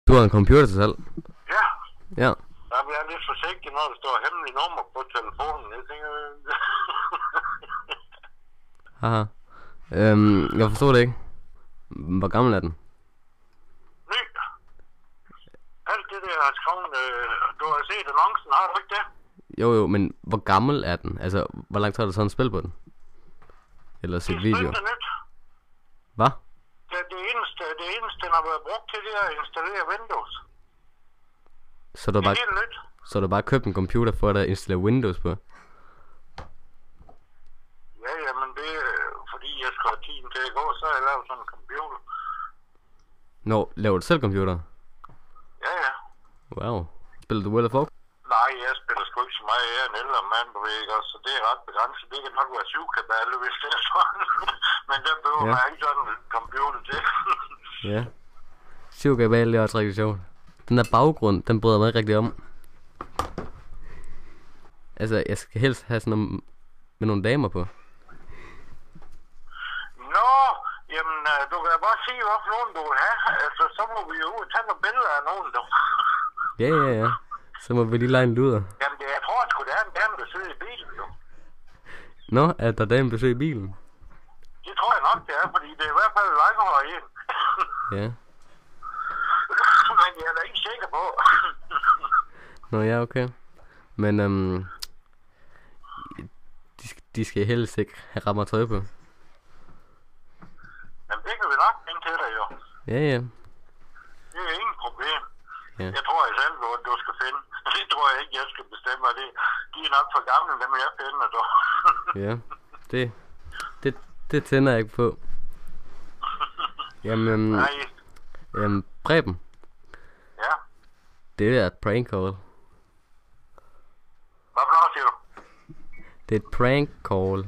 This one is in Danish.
Du har en computer til salg? Ja. Ja. Jeg bliver lidt forsigtig, når der står hemmelig nummer på telefonen. Jeg tænker... Haha. Jeg forstår det ikke. Hvor gammel er den? Ny. Alt det der har skrevet... du har set annoncen, har du ikke det? Jo, men hvor gammel er den? Altså, hvor langt tager det sådan at spille på den? Eller se video? Det er nyt. Hvad? Det eneste, den har været brugt til, det er at installere Windows. Så du Det er bare, helt nyt. så du bare købt en computer for at installere Windows på? Ja, men det er fordi jeg skal have tiden til at gå, så har jeg lavet sådan en computer. Nå, laver du selv computer? Ja. Wow. Spiller du World of Warcraft? Nej, jeg spiller sgu ikke så meget. Jeg er en ældre mand, du ved ikke, så det er ret begrænset. Det kan nok være 7 kabaler, hvis det er sådan. Men der behøver man ikke sådan en computer til. Ja. 7 kabal, det er også rigtig sjovt. Den der baggrund, den bryder mig ikke rigtig om. Altså, jeg skal helst have sådan nogle, med nogle damer på. Nå, jamen, du kan bare sige, hvorfor nogen du vil have. Altså, så må vi jo ud og tage nogle billeder af nogen, du. Ja. Så må vi lige lege en luder. Jamen, jeg tror sgu, det er en dame, der sidder i bilen, jo. Nå, er der dame besøg i bilen? Det tror jeg nok, det er, fordi det er i hvert fald langhåret ind. Ja. Men jeg er da ikke sikker på. Nå, ja, okay. Men, de skal helst ikke have ret meget tøj på. Jamen, det kan vi nok finde til dig, jo. Ja. Det er ingen problem. Ja. Jeg tror jeg selv, du skal finde. Det tror jeg ikke, jeg skal bestemme, og det. De er nok for gamle, dem jeg finder, du. Ja, det tænder jeg ikke på. Jamen, Preben. Ja. Det er et prank call. Hvad for noget siger du? Det er et prank call.